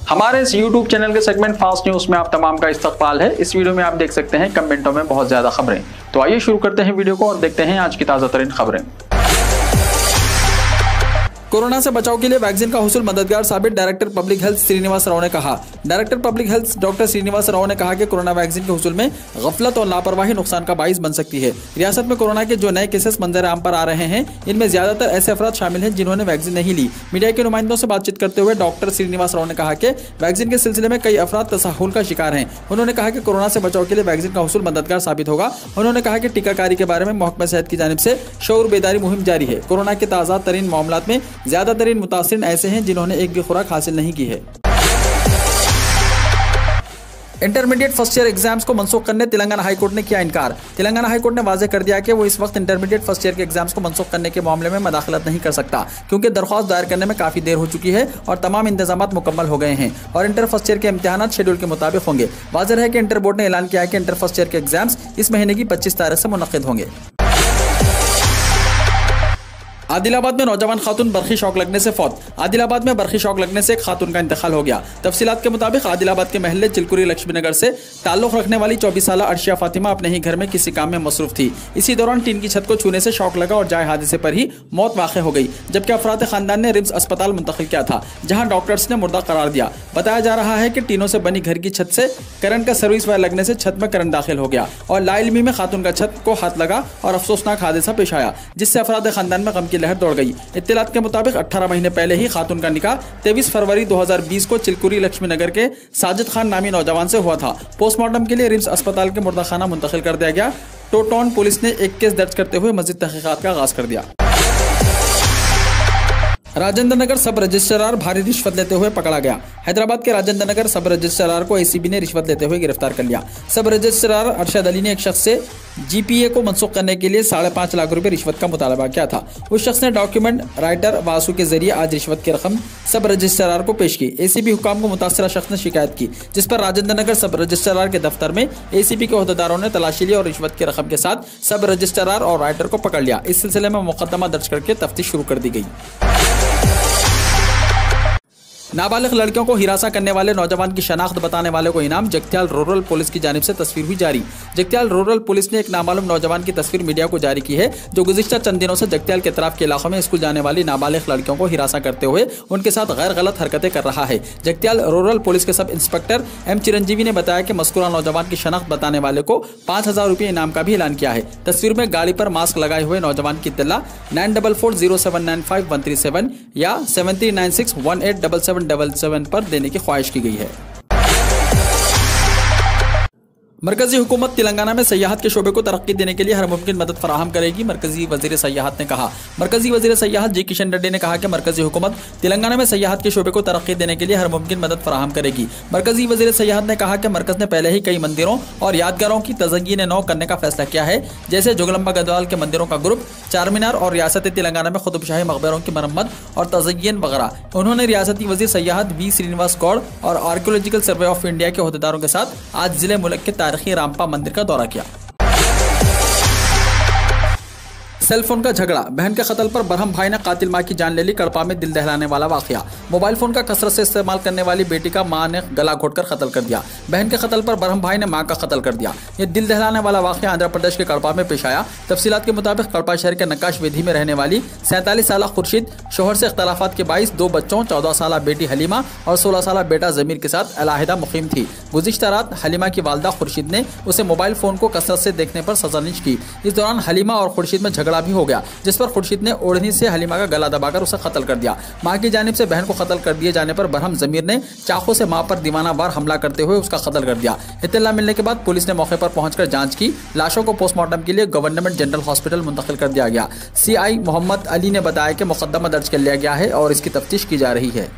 हमारे इस YouTube channel के सेगमेंट फास्ट न्यूज में आप तमाम का इस्तकबाल है। इस वीडियो में आप देख सकते हैं कमेंटों में बहुत ज्यादा खबरें। तो आइए शुरू करते हैं वीडियो को और देखते हैं आज की ताजा तरीन खबरें। कोरोना से बचाव के लिए वैक्सीन का हुसूल मददगार साबित, director public health Srinivas Rao ने कहा। Director public health doctor Srinivas Rao ने कहा कि कोरोना वैक्सीन के हुसूल में गफलत और लापरवाही नुकसान का बाइस बन सकती है। रियासत में कोरोना के जो नए केसेस मंजर आम पर आ रहे हैं, इनमें ज्यादातर ऐसे अफराद शामिल हैं जिन्होंने वैक्सीन नहीं ली। मीडिया के नुमाइंदों से बातचीत करते हुए डॉक्टर श्रीनिवास राव ने कहा कि वैक्सीन के सिलसिले में कई अफराद तसाहुल का शिकार हैं। उन्होंने कहा कि कोरोना से बचाव के लिए वैक्सीन का हुसूल मददगार साबित होगा। उन्होंने कहा कि टीकाकारी के बारे में महकमा सेहत की जानिब से शऊर बेदारी मुहिम जारी है। कोरोना के ताज़ा तरीन मामलात में ज्यादातरीन मुतासिर ऐसे हैं जिन्होंने एक भी खुराक हासिल नहीं की है। इंटरमीडिएट फर्स्ट ईयर एग्जाम्स को मनसूख करने तेलंगाना हाईकोर्ट ने किया इनकार। तेलंगाना हाईकोर्ट ने वाज़ेह कर दिया कि वो इस वक्त इंटरमीडिएट फर्स्ट ईयर के एग्जाम्स को मनसूख करने के मामले में मदाखलत नहीं कर सकता, क्योंकि दरख्वास्त दायर करने में काफ़ी देर हो चुकी है और तमाम इंतजामात मुकम्मल हो गए हैं और इंटर फर्स्ट ईयर के इम्तिहानात शेड्यूल के मुताबिक होंगे। वाज़ेह है कि इंटर बोर्ड ने ऐलान किया है कि इंटर फर्स्ट ईयर के एग्जाम्स इस महीने की 25 तारीख से मुनक्किद होंगे। आदिलाबाद में नौजवान खातून बरखी शौक लगने से फौत। आदिलाबाद में बरखी शौक लगने से एक खातून का इंतकाल हो गया। तफसीलात के मुताबिक आदिलाबाद के महल्ले चिलकुरी लक्ष्मीनगर से ताल्लुक़ रखने वाली 24 साला अर्शिया फातिमा अपने ही घर में किसी काम में मसरूफ थी। इसी दौरान टीन की छत को छूने से शौक लगा और जाए हादसे पर ही मौत वाक़ हो गई, जबकि अफराद खानदान ने रिम्स अस्पताल मुंतकिल किया था, जहाँ डॉक्टर्स ने मुर्दा करार दिया। बताया जा रहा है कि टीनों से बनी घर की छत से करंट का सर्विस वायर लगने से छत में करंट दाखिल हो गया और लाइलमी में खातून का छत को हाथ लगा और अफसोसनाक हादसा पेश आया, जिससे अफराद खानदान में गम की लहर दौड़ गई। इत्तलात के मुताबिक 18 महीने पहले ही खातून का निकाह 23 फरवरी 2020 को चिलकुरी लक्ष्मीनगर के साजिद खान नामी नौजवान से हुआ था। पोस्टमार्टम के लिए रिम्स अस्पताल के मुर्दा खाना मुंतकिल कर दिया गया। टोटोन पुलिस ने एक केस दर्ज करते हुए मज़ीद तहकीकात का आगाज कर दिया। राजेंद्र नगर सब रजिस्ट्रार भारी रिश्वत लेते हुए पकड़ा गया। हैदराबाद के राजेंद्र नगर सब रजिस्ट्रार को एसीबी ने रिश्वत लेते हुए गिरफ्तार कर लिया। सब रजिस्ट्रार अरशद अली ने एक शख्स से जीपीए को मनसूख करने के लिए 5.5 लाख रुपए रिश्वत का मुतालबा किया था। उस शख्स ने डॉक्यूमेंट राइटर वासु के जरिए आज रिश्वत की रकम सब रजिस्ट्रार को पेश की। एसीबी हुकाम को मुतासरा शख्स ने शिकायत की, जिस पर राजेंद्र नगर सब रजिस्ट्रार के दफ्तर में एसीबी के ओहदेदारों ने तलाशी ली और रिश्वत की रकम के साथ सब रजिस्ट्रार और राइटर को पकड़ लिया। इस सिलसिले में मुकदमा दर्ज करके तफ्तीश शुरू कर दी गई। नाबालिग लड़कियों को हिरासा करने वाले नौजवान की शनाख्त बताने वाले को इनाम। जगत्याल रूरल पुलिस की जानिब से तस्वीर हुई जारी। जगत्याल रूरल पुलिस ने एक नामालूम नौजवान की तस्वीर मीडिया को जारी की है, जो गुज़िश्ता चंद दिनों से जगत्याल के इतराफ के इलाकों में स्कूल जाने वाली नाबालिग लड़कियों को हिरासा करते हुए उनके साथ गैर गलत हरकतें कर रहा है। जगत्याल रूरल पुलिस के सब इंस्पेक्टर एम चिरंजीवी ने बताया कि मज़कूरा नौजवान की शनाख्त बताने वाले को 5000 रुपये इनाम का भी ऐलान किया है। तस्वीर में गाड़ी पर मास्क लगाए हुए नौजवान की इत्तला 9440795137 या 7396187777 पर देने की ख्वाहिश की गई है। मरकजी हुकूमत तेलंगाना में सयाहत के शोबे को तरक्की देने के लिए हर मुमकिन मदद फराहम करेगी, मरकजी वजीर सयाहत ने कहा। मरकजी वजीर सयाहत जी किशन रेड्डी ने कहा कि मरकजी हुकूमत तेलंगाना में सयाहत के शोबे को तरक्की देने के लिए हर मुमकिन मदद फराहम करेगी। मरकजी वजीर सयाहत ने कहा कि मरकज ने पहले ही कई मंदिरों और यादगारों की तज़य्यीन नौ करने का फैसला किया है, जैसे जोगलम्बा गढ़वाल के मंदिरों का ग्रुप, चार मीनार और रियासत तेलंगाना में खुदबशाही मकबरों की मरम्मत और तज़य्यीन वगैरह। उन्होंने रियासती वजीर सयाहत वी श्रीनिवास गौड़ और आर्कियोलॉजिकल सर्वे ऑफ इंडिया के ओहदेदारों के साथ आज जिले मुल्क के तारीखी रामपा मंदिर का दौरा किया। सेलफोन का झगड़ा, बहन के कत्ल पर बरहम भाई ने कातिल मां की जान ले ली। कड़पा में दिल दहलाने वाला वाकया। मोबाइल फोन का कसरत से इस्तेमाल करने वाली बेटी का मां ने गला घोटकर कत्ल कर दिया। बहन के कत्ल पर बरहम भाई ने मां का कत्ल कर दिया। यह दिल दहलाने वाला वाकया आंध्र प्रदेश के कड़पा में पेश आया। तफसीलात के मुताबिक कड़पा शहर के नक्काश विधि में रहने वाली 47 साला खुर्शीद शोहर से इख्तलाफात के बाइस 2 बच्चों 14 साला बेटी हलीमा और 16 साला बेटा जमीर के साथ अलहदा मुकीम थी। गुज़िश्ता रात हलीमा की वालदा खुर्शीद ने उसे मोबाइल फोन को कसरत से देखने पर सज़ानिश की। इस दौरान हलीमा और खुर्शीद में झगड़ा भी हो गया, जिस पर खुर्शीद ने ओढ़नी से हलीमा का गला दबाकर उसे कत्ल कर दिया। मां की जानिब से बहन को कत्ल कर दिए जाने पर बरहम जमीर ने चाकू से मां पर दीवाना वार हमला करते हुए उसका कत्ल कर दिया। इत्तला मिलने के बाद पुलिस ने मौके पर पहुंचकर जांच की। लाशों को पोस्टमार्टम के लिए गवर्नमेंट जनरल हॉस्पिटल मुंतकिल कर दिया गया। सीआई मोहम्मद अली ने बताया कि मुकदमा दर्ज कर लिया गया है और इसकी तफ्तीश की जा रही है।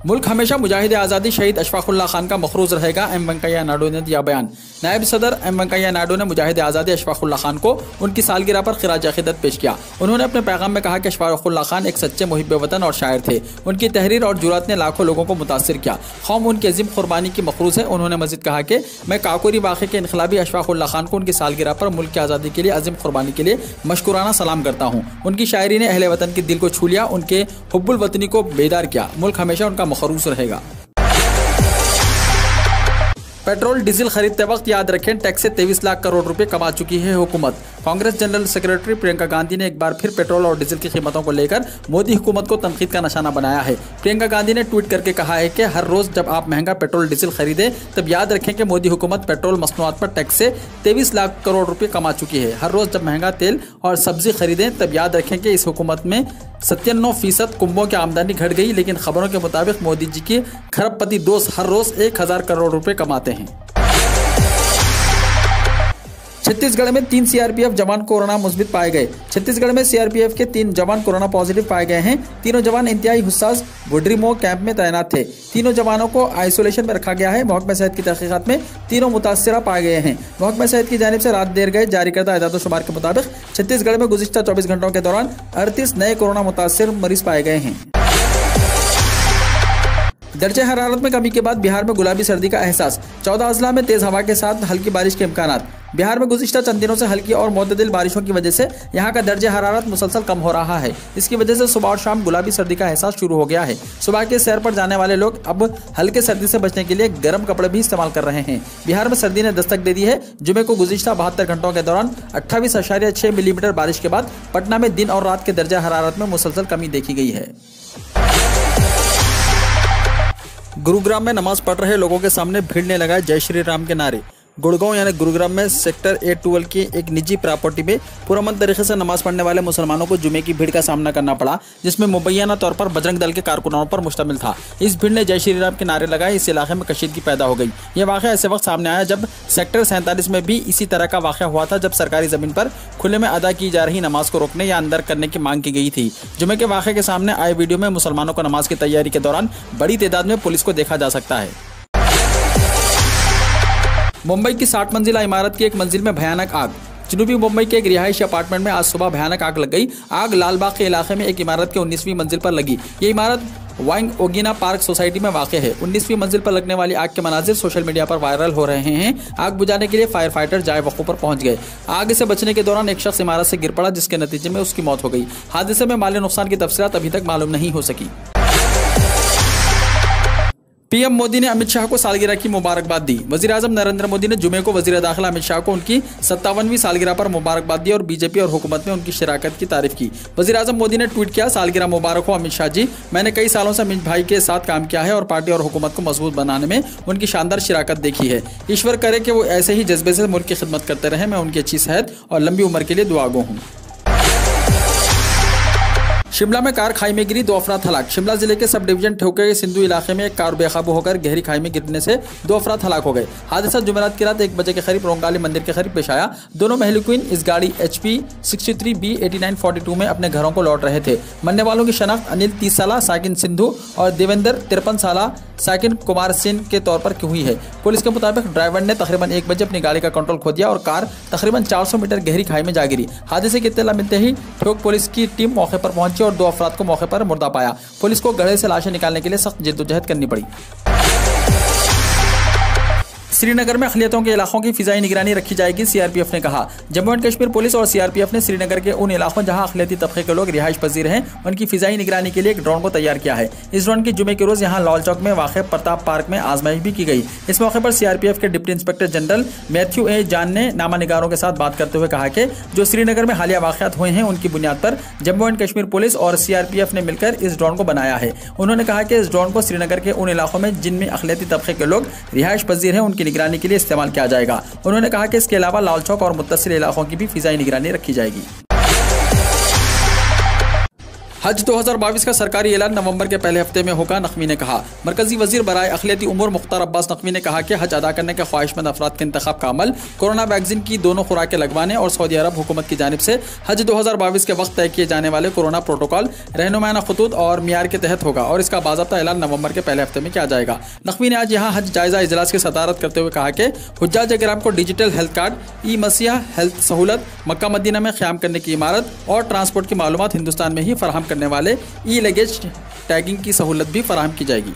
मुल्क हमेशा मुजाहिद आज़ादी शहीद अशफाकुल्लाह खान का मखरूज रहेगा, एम वेंकैया नायडू ने दिया बयान। नायब सदर एम वेंकैया नायडू ने मुजाहिद आज़ादी अशफाक उल्लाह खान को उनकी सालगिरह पर खिराज अकीदत पेश किया। उन्होंने अपने पैगाम में कहा कि अशफाक उल्लाह खान एक सच्चे मुहिब वतन और शायर थे। उनकी तहरीर और जुरात ने लाखों लोगों को मुतासिर किया। कौम उनकी अजीम कुर्बानी की मखरूज है। उन्होंने मजीद कहा कि मैं काकोरी वाक़े के इनकलाबी अशफाक उल्लाह खान को उनकी सालगिरह पर मुल्क की आज़ादी के लिए अजीम कुर्बानी के लिए मशकुराना सलाम करता हूँ। उनकी शायरी ने अहले वतन के दिल को छू लिया, उनके हुब्बुल वतनी को बेदार किया। मुल्क हमेशा उनका मखरूज रहेगा। पेट्रोल डीजल खरीदते वक्त याद रखें, टैक्स से 23 लाख करोड़ रुपए कमा चुकी है हुकूमत। कांग्रेस जनरल सेक्रेटरी प्रियंका गांधी ने एक बार फिर पेट्रोल और डीजल की कीमतों को लेकर मोदी हुकूमत को तनकीद का निशाना बनाया है। प्रियंका गांधी ने ट्वीट करके कहा है कि हर रोज जब आप महंगा पेट्रोल डीजल खरीदें तब याद रखें कि मोदी हुकूमत पेट्रोल मसनूआत पर टैक्स से 23 लाख करोड़ रुपए कमा चुकी है। हर रोज जब महंगा तेल और सब्जी खरीदें तब याद रखें कि इस हुकूमत में 97% कुंभों की आमदनी घट गई, लेकिन खबरों के मुताबिक मोदी जी के खरबपति दोस्त हर रोज 1000 करोड़ रुपए कमाते हैं। छत्तीसगढ़ में 3 सीआरपीएफ जवान कोरोना मुस्बित पाए गए। छत्तीसगढ़ में सीआरपीएफ के 3 जवान कोरोना पॉजिटिव पाए गए हैं। तीनों जवान इंतहाई हुस्सास गुडरीमो कैंप में तैनात थे। तीनों जवानों को आइसोलेशन में रखा गया है। महकमा सेहत की तहकीकात में तीनों मुतासिरा पाए गए हैं। महकमा सेहत की जानिब से रात देर गए जारी करदा एदाद-ओ-शुमार के मुताबिक छत्तीसगढ़ में गुज़िश्ता 24 घंटों के दौरान 38 नए कोरोना मुतासिर मरीज पाए गए हैं। दर्जे हरारत में कमी के बाद बिहार में गुलाबी सर्दी का एहसास। 14 अजला में तेज हवा के साथ हल्की बारिश के इम्कानात। बिहार में गुज़िश्ता चंद दिनों से हल्की और मोतदिल बारिशों की वजह से यहाँ का दर्जे हरारत मुसलसल कम हो रहा है। इसकी वजह से सुबह और शाम गुलाबी सर्दी का एहसास शुरू हो गया है। सुबह के सैर पर जाने वाले लोग अब हल्के सर्दी से बचने के लिए गर्म कपड़े भी इस्तेमाल कर रहे हैं। बिहार में सर्दी ने दस्तक दे दी है। जुमे को गुज़िश्ता 72 घंटों के दौरान 28.6 मिलीमीटर बारिश के बाद पटना में दिन और रात के दर्जे हरारत में मुसलसल कमी देखी गई है। गुरुग्राम में नमाज पढ़ रहे लोगों के सामने भीड़ ने लगाए जय श्री राम के नारे। गुड़गांव यानी गुरुग्राम में सेक्टर 812 की एक निजी प्रॉपर्टी में पुरअमन तरीके से नमाज पढ़ने वाले मुसलमानों को जुमे की भीड़ का सामना करना पड़ा, जिसमें मुबैना तौर पर बजरंग दल के कारकुनों पर मुश्तमिल था। इस भीड़ ने जय श्री राम के नारे लगाए। इस इलाके में कशीदगी पैदा हो गई। यह वाक़या ऐसे वक्त सामने आया जब सेक्टर 47 में भी इसी तरह का वाक़या हुआ था, जब सरकारी ज़मीन पर खुले में अदा की जा रही नमाज को रोकने या अंदर करने की मांग की गई थी। जुमे के वाक़े के सामने आए वीडियो में मुसलमानों को नमाज की तैयारी के दौरान बड़ी तादाद में पुलिस को देखा जा सकता है। मुंबई की 60 मंजिला इमारत की एक मंजिल में भयानक आग। जनूबी मुंबई के एक रिहायशी अपार्टमेंट में आज सुबह भयानक आग लग गई। आग लालबाग के इलाके में एक इमारत के 19वीं मंजिल पर लगी। ये इमारत वाइंग ओगिना पार्क सोसाइटी में वाक़ है। 19वीं मंजिल पर लगने वाली आग के मनाजिर सोशल मीडिया पर वायरल हो रहे हैं। आग बुझाने के लिए फायर फाइटर जाए वक़्त पर पहुंच गए। आग से बचने के दौरान एक शख्स इमारत से गिर पड़ा, जिसके नतीजे में उसकी मौत हो गई। हादसे में माली नुकसान की तफसीलात अभी तक मालूम नहीं हो सकी। पीएम मोदी ने अमित शाह को सालगिरह की मुबारकबाद दी। वज़ीर-ए-आज़म नरेंद्र मोदी ने जुमे को वज़ीर दाखिला अमित शाह को उनकी 57वीं सालगिरह पर मुबारकबाद दी और बीजेपी और हुकूमत में उनकी शराकत की तारीफ की। वज़ीर-ए-आज़म मोदी ने ट्वीट किया, सालगिरह मुबारक हो अमित शाह जी। मैंने कई सालों से अमित भाई के साथ काम किया है और पार्टी और हुकूमत को मजबूत बनाने में उनकी शानदार शराकत देखी है। ईश्वर करे कि वो ऐसे ही जज्बे से मुल्क की खिदमत करते रहे। मैं उनकी अच्छी सेहत और लंबी उम्र के लिए दुआगो हूँ। शिमला में कार खाई में गिरी, 2 अफराद हलाक। शिमला जिले के सब डिवीजन ठोके के सिंधु इलाके में एक कार बेकाबू होकर गहरी खाई में गिरने से 2 अफराद हलाक हो गए। हादसा जुमेरात की रात 1 बजे के करीब रोंगाली मंदिर के करीब पेश आया। दोनों महलुकीन इस गाड़ी HP 63B8942 में अपने घरों को लौट रहे थे। मरने वालों की शनाख्त अनिल 30 साल साकिन सिंधु और देवेंद्र 53 साल साकिन कुमार सिंह के तौर पर हुई है। पुलिस के मुताबिक ड्राइवर ने तकरीबन 1 बजे अपनी गाड़ी का कंट्रोल खो दिया और कार तकरीबन 400 मीटर गहरी खाई में जा गिरी। हादसे की इत्तला मिलते ही ठोक पुलिस की टीम मौके पर पहुंची और 2 अफराद को मौके पर मुर्दा पाया। पुलिस को गड्ढे से लाशें निकालने के लिए सख्त जद्दोजहद करनी पड़ी। श्रीनगर में अक़लियतों के इलाकों की फिजाई निगरानी रखी जाएगी, सीआरपीएफ ने कहा। जम्मू एंड कश्मीर पुलिस और सीआरपीएफ ने श्रीनगर के उन इलाकों जहां अक़लियती तबके के लोग रिहाइश पजीर हैं, उनकी फिजाई निगरानी के लिए एक ड्रोन को तैयार किया है। इस ड्रोन की जुमे के रोज यहां लाल चौक में वाक़ प्रताप पार्क में आजमाइश भी की गई। इस मौके पर सीआरपीएफ के डिप्टी इंस्पेक्टर जनरल मैथ्यू ए जान ने नामा निगारों के साथ बात करते हुए कहा कि जो श्रीनगर में हालिया वाक़यात हुए हैं उनकी बुनियाद पर जम्मू एंड कश्मीर पुलिस और सीआरपीएफ ने मिलकर इस ड्रोन को बनाया है। उन्होंने कहा कि इस ड्रोन को श्रीनगर के उन इलाकों में जिनमें अक़लियती तबके के लोग रिहाइश पजीर हैं उनकी निगरानी के लिए इस्तेमाल किया जाएगा। उन्होंने कहा कि इसके अलावा लाल चौक और मुत्तसिल इलाकों की भी फिजाई निगरानी रखी जाएगी। हज 2022 का सरकारी ऐलान नवंबर के पहले हफ्ते में होगा, नकवी ने कहा। मरकजी वजीर बराए अखिलियती उमूर मुख्तार अब्बास नकवी ने कहा कि हज अदा करने के ख्वाहिशमंद अफराद के इंतखाब का अमल कोरोना वैक्सीन की दोनों खुराकें लगवाने और सऊदी अरब हुकूमत की जानिब से हज 2022 के वक्त तय किए जाने वाले कोरोना प्रोटोकॉल, रहनुमाना खतूत और मियार के तहत होगा और इसका बाज़ाब्ता ऐलान नवंबर के पहले हफ्ते में किया जाएगा। नकवी ने आज यहाँ हज जायजा इजलास की सदारत करते हुए कहा कि हुज्जाज किराम को डिजिटल हेल्थ कार्ड, ई मसीहा हेल्थ सहूलत, मक्का मदीना में क़याम करने की इमारत और ट्रांसपोर्ट की मालूमात हिंदुस्तान में ही फराहम करने वाले ई लगेज टैगिंग की सहूलत भी फराहम की जाएगी।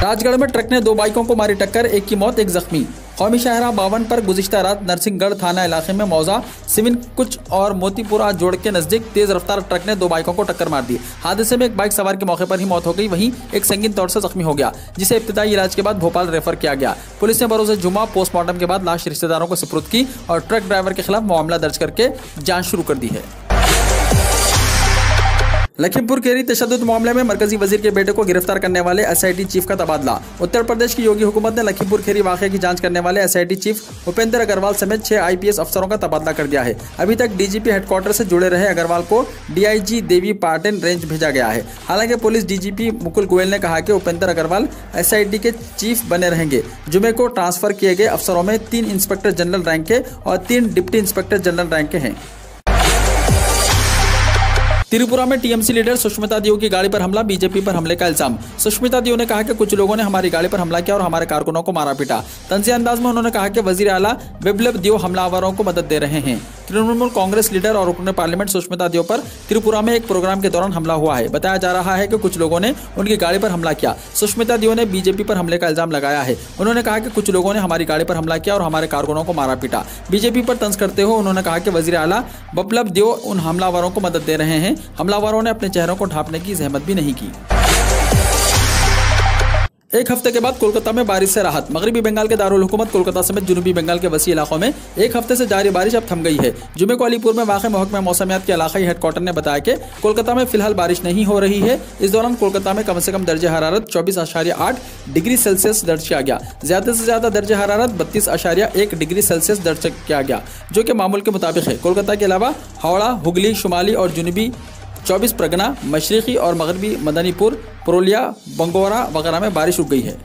राजगढ़ में ट्रक ने 2 बाइकों को मारी टक्कर, एक की मौत, एक जख्मी। कौमी शाहरा 52 पर गुज़िश्ता रात नरसिंहगढ़ थाना इलाके में मौजा सिविन कुछ और मोतीपुरा जोड़ के नजदीक तेज रफ्तार ट्रक ने 2 बाइकों को टक्कर मार दी। हादसे में एक बाइक सवार के मौके पर ही मौत हो गई, वहीं एक संगीन तौर से जख्मी हो गया, जिसे इब्तिदाई इलाज के बाद भोपाल रेफर किया गया। पुलिस ने बरोज़ जुमा पोस्टमार्टम के बाद लाश रिश्तेदारों को सुपुर्द की और ट्रक ड्राइवर के खिलाफ मामला दर्ज करके जाँच शुरू कर दी है। लखीमपुर खेरी तशद्दुद मामले में मरकजी वजीर के बेटे को गिरफ्तार करने वाले SIT चीफ का तबादला। उत्तर प्रदेश की योगी हुकूमत ने लखीमपुर खेरी वाक़े की जांच करने वाले SIT चीफ उपेंद्र अग्रवाल समेत 6 IPS अफसरों का तबादला कर दिया है। अभी तक DGP हेडक्वार्टर से जुड़े रहे अग्रवाल को DIG देवी पाटन रेंज भेजा गया है। हालांकि पुलिस DGP मुकुल गोयल ने कहा कि उपेंद्र अग्रवाल SIT के चीफ बने रहेंगे। जुमे को ट्रांसफर किए गए अफसरों में 3 इंस्पेक्टर जनरल रैंक के और 3 डिप्टी इंस्पेक्टर जनरल रैंक के हैं। त्रिपुरा में TMC लीडर सुष्मिता देव की गाड़ी पर हमला, बीजेपी पर हमले का इल्जाम। सुष्मिता देव ने कहा कि कुछ लोगों ने हमारी गाड़ी पर हमला किया और हमारे कारकुनों को मारा पीटा। तंज़िया अंदाज में उन्होंने कहा कि वजीर आला बिप्लब देव हमलावरों को मदद दे रहे हैं। तृणमूल कांग्रेस लीडर और रुकन पार्लियामेंट सुष्मिता देव पर त्रिपुरा में एक प्रोग्राम के दौरान हमला हुआ है। बताया जा रहा है कि कुछ लोगों ने उनकी गाड़ी पर हमला किया। सुष्मिता देव ने बीजेपी पर हमले का इल्जाम लगाया है। उन्होंने कहा कि कुछ लोगों ने हमारी गाड़ी पर हमला किया और हमारे कारकुनों को मारा पीटा। बीजेपी पर तंज करते हुए उन्होंने कहा कि वजीर आला बिप्लब देव उन हमलावरों को मदद दे रहे हैं। हमलावरों ने अपने चेहरों को ढांपने की जहमत भी नहीं की। एक हफ्ते के बाद कोलकाता में बारिश से राहत। मगरिबी बंगाल के दारुल हुकूमत कोलकाता समेत जुनूबी बंगाल के वसी इलाकों में एक हफ्ते से जारी बारिश अब थम गई है। जुमे को अलीपुर में वाक़ महकमा मौसमियात के इलाकाई हेडक्वार्टर ने बताया कि कोलकाता में फिलहाल बारिश नहीं हो रही है। इस दौरान कोलकाता में कम से कम दर्जे हरारत 24.8 डिग्री सेल्सियस दर्ज किया गया। ज़्यादा से ज़्यादा दर्जे हरारत 32.1 डिग्री सेल्सियस दर्ज किया गया, जो कि मामूल के मुताबिक है। कोलकाता के अलावा हावड़ा, हुगली, शुमाली और जुनूबी 24 परगना, मशरक़ी और मगरबी मदनीपुर, पुरुलिया, बंगोरा वगैरह में बारिश रुक गई है।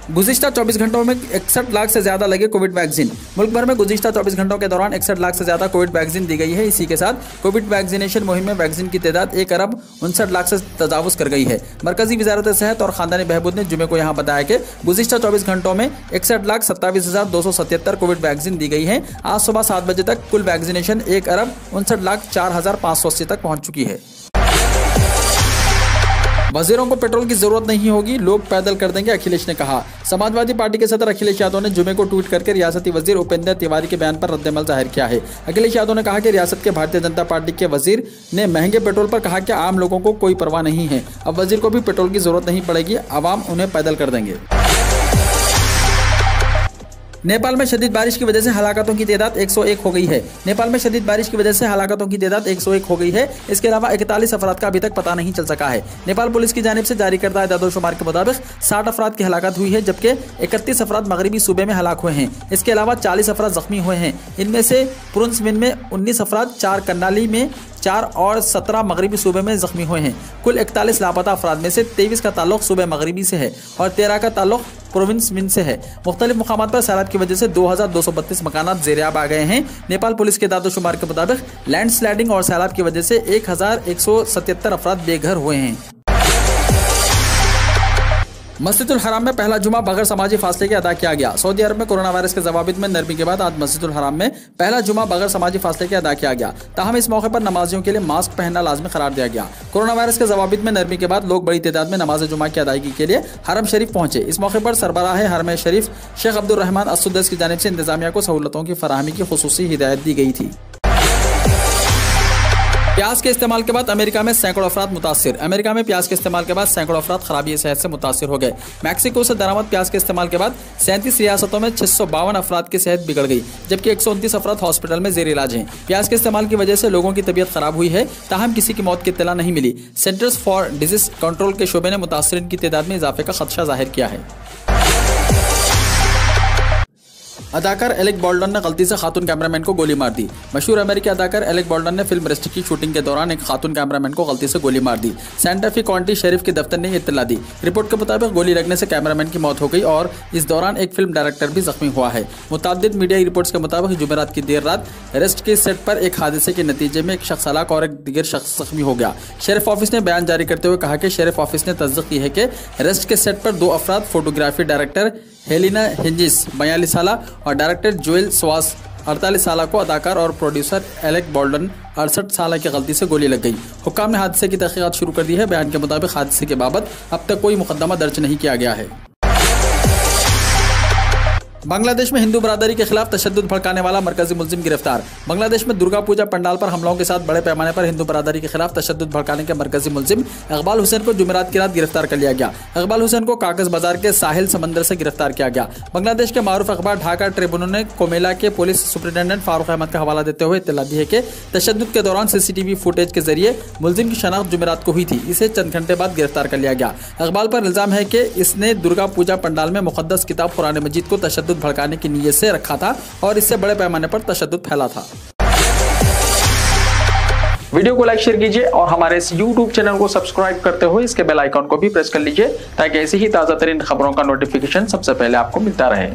गुज़िश्ता 24 घंटों में 61 लाख से ज़्यादा लगे कोविड वैक्सीन। मुल्क भर में गुज़िश्ता 24 घंटों के दौरान 61 लाख से ज़्यादा कोविड वैक्सीन दी गई है। इसी के साथ कोविड वैक्सीनेशन मुहिम में वैक्सीन की तादाद 1 अरब 59 लाख से तजावुज़ कर गई है। मरकजी वज़ारत सेहत और ख़ानदानी बहबूद ने जुमे को यहाँ बताया कि गुज़िश्ता 24 घंटों में 61,27,277 कोविड वैक्सीन दी गई है। आज सुबह 7 बजे तक कुल वैक्सीनेशन 1 अरब 59,04,580 तक पहुँच चुकी है। वजीरों को पेट्रोल की जरूरत नहीं होगी, लोग पैदल कर देंगे, अखिलेश ने कहा। समाजवादी पार्टी के सदर अखिलेश यादव ने जुमे को ट्वीट करके रियासती वजीर उपेंद्र तिवारी के बयान पर रद्दमल जाहिर किया है। अखिलेश यादव ने कहा कि रियासत के भारतीय जनता पार्टी के वजीर ने महंगे पेट्रोल पर कहा कि आम लोगों को कोई परवाह नहीं है, अब वजीर को भी पेट्रोल की जरूरत नहीं पड़ेगी, आवाम उन्हें पैदल कर देंगे। नेपाल में शदीद बारिश की वजह से हलाकतों की तादाद 101 हो गई है। नेपाल में शदीद बारिश की वजह से हलाकतों की तादाद 101 हो गई है। इसके अलावा 41 अफराद का अभी तक पता नहीं चल सका है। नेपाल पुलिस की जानिब से जारी करदा दादोशुमार के मुताबिक 60 अफराद की हलाकत हुई है, जबकि 31 अफराद मगरबी सूबे में हलाक हुए हैं। इसके अलावा 40 अफराद जख्मी हुए हैं। इनमें से पुरुन्सविन में 19 अफराद, 4 कर्नाली में 4 और 17 मगरबी सूबे में जख्मी हुए हैं। कुल 41 लापता अफराद में से 23 का ताल्लुक सूबे मगरबी से है और 13 का ताल्लुक प्रोविंस मिन से है। मुख्तलिफ मुकामात पर सैलाब की वजह से 2232 मकानात ज़ेर-ए-आब आ गए हैं। नेपाल पुलिस के दादोशुमार के मुताबिक लैंड स्लाइडिंग और सैलाब की वजह से 1177 अफराद बेघर हुए हैं। मस्जिदुल हराम में पहला जुमा बगैर समाजी फासले के अदा किया गया। सऊदी अरब में कोरोना वायरस के जवाबित में नरमी के बाद आज मस्जिदुल हराम में पहला जुमा बगैर समाजी फासले के अदा किया गया। ताहम इस मौके पर नमाजियों के लिए मास्क पहनना लाजमी करार दिया गया। कोरोना वायरस के जवाबित में नरमी के बाद लोग बड़ी तादाद में नमाज जुमा की अदायगी के लिए हरम शरीफ पहुंचे। इस मौके पर सरबराह हरम शरीफ शेख अब्दुल रहमान अस-सुद्दैस की जानिब से इंतजामिया को सहूलतों की फराहमी की खुसूसी हिदायत दी गई थी। प्याज के इस्तेमाल के बाद अमेरिका में सैकड़ों अफराद मुतासिर। अमेरिका में प्याज के इस्तेमाल के बाद सैकड़ों अफराद खराबी सेहत से मुतासिर हो गए। मैक्सिको से दरामद प्याज के इस्तेमाल के बाद 37 रियासतों में 652 अफराद की सेहत बिगड़ गई, जबकि 129 अफराद हॉस्पिटल में जेर इलाज हैं। प्याज के इस्तेमाल की वजह से लोगों की तबीयत खराब हुई है, ताहम किसी की मौत की इत्तला नहीं मिली। सेंटर्स फॉर डिजीज कंट्रोल के शोबे ने मुतासरीन की तादाद में इजाफे का खदशा जाहिर किया है। अदाकार एलेक बॉल्डन ने गलती से खातून कैमरामैन को गोली मार दी। मशहूर अमेरिकी अदाकार एलेक बॉल्डन ने फिल्म रेस्ट की शूटिंग के दौरान एक खातून कैमरामैन को गलती से गोली मार दी। सेंटा फी काउंटी शेरिफ के दफ्तर ने इत्तला दी। रिपोर्ट के मुताबिक गोली लगने से कैमरामैन की मौत हो गई और इस दौरान एक फिल्म डायरेक्टर भी जख्मी हुआ है। मुताबिक मीडिया रिपोर्ट्स के मुताबिक जुमेरात की देर रात रेस्ट के सेट पर एक हादसे के नतीजे में एक शख्स हलाक और एक दीगर शख्स जख्मी हो गया। शेरिफ ऑफिस ने बयान जारी करते हुए कहा कि शेरिफ ऑफिस ने तस्दीक की है कि रेस्ट के सेट पर 2 अफराद फोटोग्राफी डायरेक्टर हेलिना हिंजिस 42 साल और डायरेक्टर जोएल स्वास 48 साल को अदाकार और प्रोड्यूसर एलेक बॉल्डन 68 साल की गलती से गोली लग गई। हुक्काम ने हादसे की तहकीकात शुरू कर दी है। बयान के मुताबिक हादसे के बाबत अब तक कोई मुकदमा दर्ज नहीं किया गया है। बांग्लादेश में हिंदू बरादरी के खिलाफ तशद्दुद भड़काने वाला मरकजी मुल्जिम गिरफ्तार। बांग्लादेश में दुर्गा पूजा पंडाल पर हमलों के साथ बड़े पैमाने पर हिंदू बरादरी के खिलाफ तशद्दुद भड़काने के मरकजी मुल्जिम इकबाल हुसैन को जुमेरात की रात गिरफ्तार कर लिया गया। इकबाल हुसैन को कागज बाजार के साहिल समंदर से गिरफ्तार किया गया। बांग्लादेश के मारूफ अखबार ढाका ट्रिब्यून ने कोमेला के पुलिस सुपरिटेंडेंट फारूक अहमद का हवाला देते हुए इत्तला दी है कि तशद्दुद के दौरान CCTV फुटेज के जरिए मुल्जिम की शनाख्त जुमेरात को हुई थी। इसे चंद घंटे बाद गिरफ्तार कर लिया गया। इकबाल पर इल्जाम है कि इसने दुर्गा पूजा पंडाल में मुकद्दस किताब कुरान मजीद को तशद्दुद भड़काने की नीयत से रखा था और इससे बड़े पैमाने पर तशद्दुद फैला था। वीडियो को लाइक शेयर कीजिए और हमारे इस YouTube चैनल को सब्सक्राइब करते हुए इसके बेल आइकॉन को भी प्रेस कर लीजिए ताकि ऐसी ही ताज़ा तरीन खबरों का नोटिफिकेशन सबसे पहले आपको मिलता रहे।